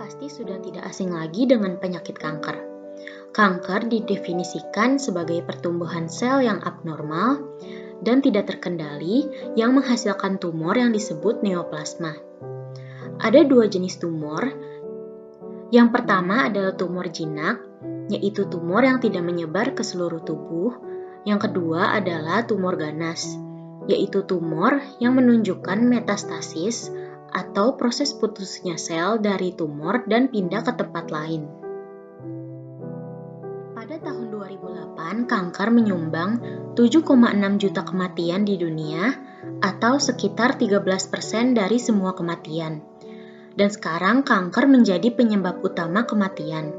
pasti sudah tidak asing lagi dengan penyakit kanker. Kanker didefinisikan sebagai pertumbuhan sel yang abnormal dan tidak terkendali yang menghasilkan tumor yang disebut neoplasma. Ada dua jenis tumor. Yang pertama adalah tumor jinak, yaitu tumor yang tidak menyebar ke seluruh tubuh. Yang kedua adalah tumor ganas, yaitu tumor yang menunjukkan metastasis atau proses putusnya sel dari tumor dan pindah ke tempat lain. Pada tahun 2008, kanker menyumbang 7,6 juta kematian di dunia atau sekitar 13% dari semua kematian. Dan sekarang kanker menjadi penyebab utama kematian.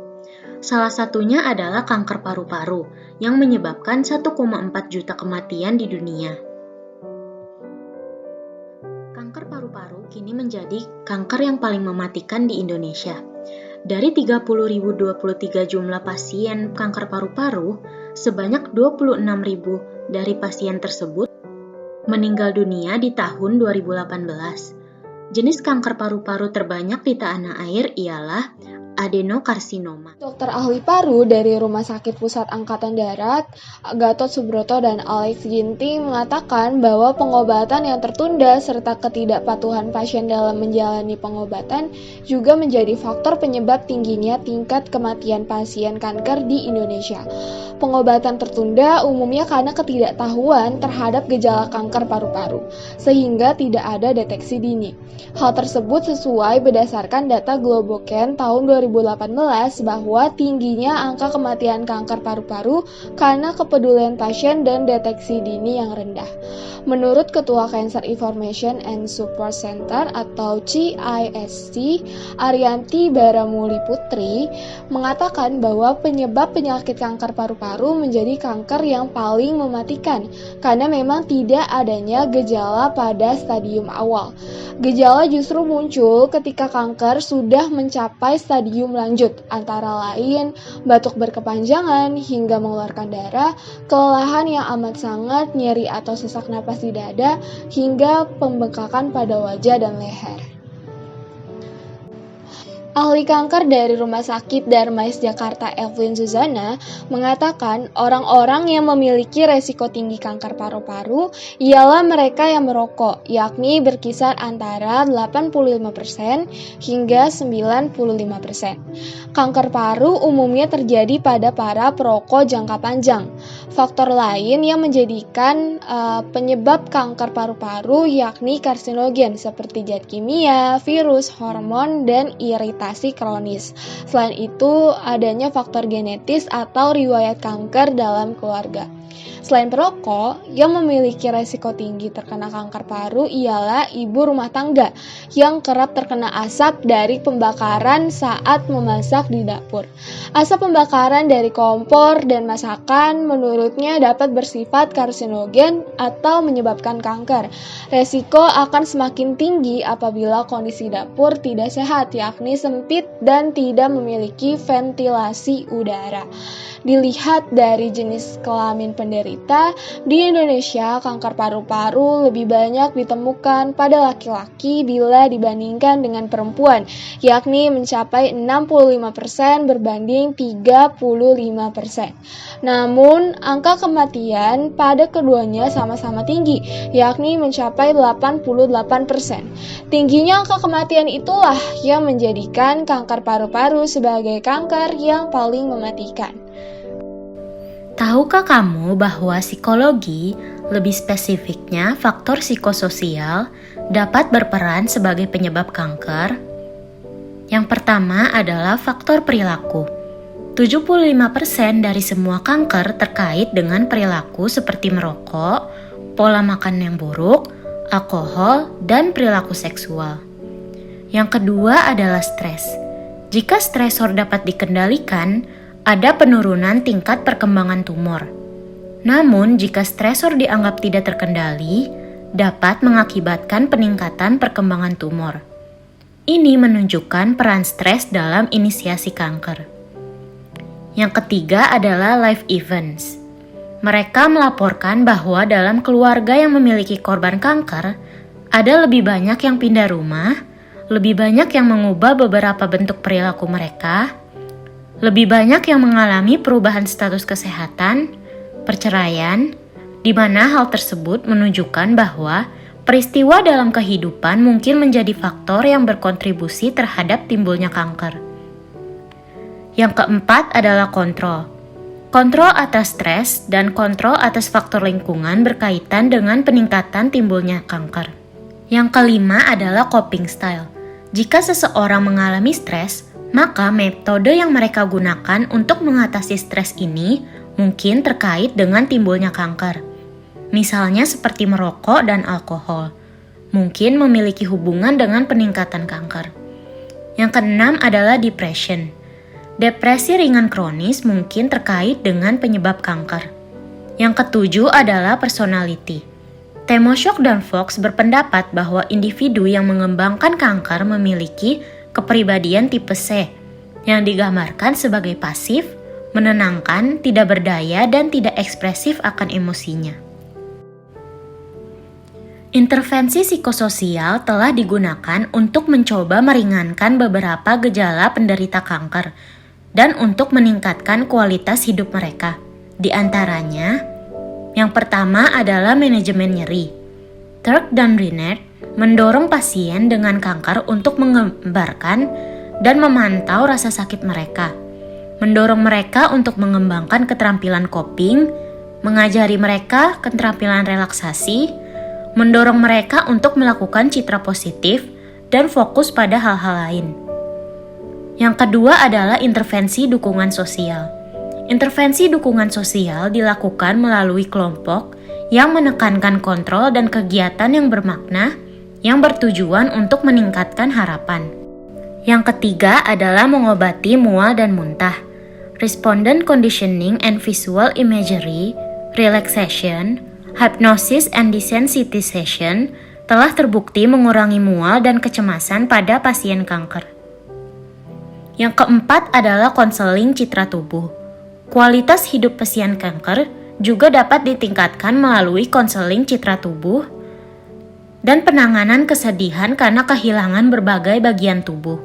Salah satunya adalah kanker paru-paru yang menyebabkan 1,4 juta kematian di dunia. Kanker paru-paru kini menjadi kanker yang paling mematikan di Indonesia. Dari 30.023 jumlah pasien kanker paru-paru, sebanyak 26.000 dari pasien tersebut meninggal dunia di tahun 2018. Jenis kanker paru-paru terbanyak di tanah air ialah adenokarsinoma. Dokter ahli paru dari Rumah Sakit Pusat Angkatan Darat, Gatot Subroto dan Alex Ginting mengatakan bahwa pengobatan yang tertunda serta ketidakpatuhan pasien dalam menjalani pengobatan juga menjadi faktor penyebab tingginya tingkat kematian pasien kanker di Indonesia. Pengobatan tertunda umumnya karena ketidaktahuan terhadap gejala kanker paru-paru, sehingga tidak ada deteksi dini. Hal tersebut sesuai berdasarkan data Globocan tahun 2018 bahwa tingginya angka kematian kanker paru-paru karena kepedulian pasien dan deteksi dini yang rendah. Menurut Ketua Cancer Information and Support Center atau CISC, Arianti Baramuli Putri, mengatakan bahwa penyebab penyakit kanker paru-paru menjadi kanker yang paling mematikan karena memang tidak adanya gejala pada stadium awal. Gejala justru muncul ketika kanker sudah mencapai stadium lanjut, antara lain batuk berkepanjangan hingga mengeluarkan darah, kelelahan yang amat sangat, nyeri atau sesak napas di dada, hingga pembengkakan pada wajah dan leher. Ahli kanker dari Rumah Sakit Darmais Jakarta Evelyn Zuzana mengatakan orang-orang yang memiliki resiko tinggi kanker paru-paru ialah mereka yang merokok, yakni berkisar antara 85% hingga 95%. Kanker paru umumnya terjadi pada para perokok jangka panjang. Faktor lain yang menjadikan penyebab kanker paru-paru yakni karsinogen seperti zat kimia, virus, hormon, dan iritasi kronis. Selain itu, adanya faktor genetis atau riwayat kanker dalam keluarga. Selain perokok, yang memiliki resiko tinggi terkena kanker paru ialah ibu rumah tangga yang kerap terkena asap dari pembakaran saat memasak di dapur. Asap pembakaran dari kompor dan masakan menurutnya dapat bersifat karsinogen atau menyebabkan kanker. Resiko akan semakin tinggi apabila kondisi dapur tidak sehat, yakni sempit dan tidak memiliki ventilasi udara. Dilihat dari jenis kelamin penderita, di Indonesia kanker paru-paru lebih banyak ditemukan pada laki-laki bila dibandingkan dengan perempuan, yakni mencapai 65% berbanding 35%. Namun, angka kematian pada keduanya sama-sama tinggi, yakni mencapai 88%. Tingginya angka kematian itulah yang menjadikan kanker paru-paru sebagai kanker yang paling mematikan. Tahukah kamu bahwa psikologi, lebih spesifiknya faktor psikososial, dapat berperan sebagai penyebab kanker? Yang pertama adalah faktor perilaku. 75% dari semua kanker terkait dengan perilaku seperti merokok, pola makan yang buruk, alkohol, dan perilaku seksual. Yang kedua adalah stres. Jika stresor dapat dikendalikan, ada penurunan tingkat perkembangan tumor. Namun, jika stresor dianggap tidak terkendali, dapat mengakibatkan peningkatan perkembangan tumor. Ini menunjukkan peran stres dalam inisiasi kanker. Yang ketiga adalah life events. Mereka melaporkan bahwa dalam keluarga yang memiliki korban kanker, ada lebih banyak yang pindah rumah, lebih banyak yang mengubah beberapa bentuk perilaku mereka, lebih banyak yang mengalami perubahan status kesehatan, perceraian, di mana hal tersebut menunjukkan bahwa peristiwa dalam kehidupan mungkin menjadi faktor yang berkontribusi terhadap timbulnya kanker. Yang keempat adalah kontrol. Kontrol atas stres dan kontrol atas faktor lingkungan berkaitan dengan peningkatan timbulnya kanker. Yang kelima adalah coping style. Jika seseorang mengalami stres, maka metode yang mereka gunakan untuk mengatasi stres ini mungkin terkait dengan timbulnya kanker. Misalnya seperti merokok dan alkohol, mungkin memiliki hubungan dengan peningkatan kanker. Yang keenam adalah depression. Depresi ringan kronis mungkin terkait dengan penyebab kanker. Yang ketujuh adalah personality. Temoshock dan Fox berpendapat bahwa individu yang mengembangkan kanker memiliki kepribadian tipe C, yang digambarkan sebagai pasif, menenangkan, tidak berdaya, dan tidak ekspresif akan emosinya. Intervensi psikososial telah digunakan untuk mencoba meringankan beberapa gejala penderita kanker dan untuk meningkatkan kualitas hidup mereka. Di antaranya, yang pertama adalah manajemen nyeri. Turk dan Rinert mendorong pasien dengan kanker untuk menggambarkan dan memantau rasa sakit mereka, mendorong mereka untuk mengembangkan keterampilan coping, mengajari mereka keterampilan relaksasi, mendorong mereka untuk melakukan citra positif dan fokus pada hal-hal lain. Yang kedua adalah intervensi dukungan sosial. Intervensi dukungan sosial dilakukan melalui kelompok yang menekankan kontrol dan kegiatan yang bermakna yang bertujuan untuk meningkatkan harapan. Yang ketiga adalah mengobati mual dan muntah. Respondent conditioning and visual imagery, relaxation, hypnosis and desensitization telah terbukti mengurangi mual dan kecemasan pada pasien kanker. Yang keempat adalah konseling citra tubuh. Kualitas hidup pasien kanker juga dapat ditingkatkan melalui konseling citra tubuh dan penanganan kesedihan karena kehilangan berbagai bagian tubuh.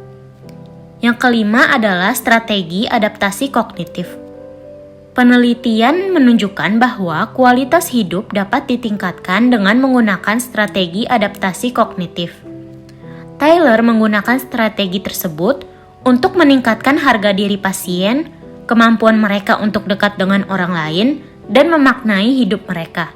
Yang kelima adalah strategi adaptasi kognitif. Penelitian menunjukkan bahwa kualitas hidup dapat ditingkatkan dengan menggunakan strategi adaptasi kognitif. Taylor menggunakan strategi tersebut untuk meningkatkan harga diri pasien, kemampuan mereka untuk dekat dengan orang lain, dan memaknai hidup mereka.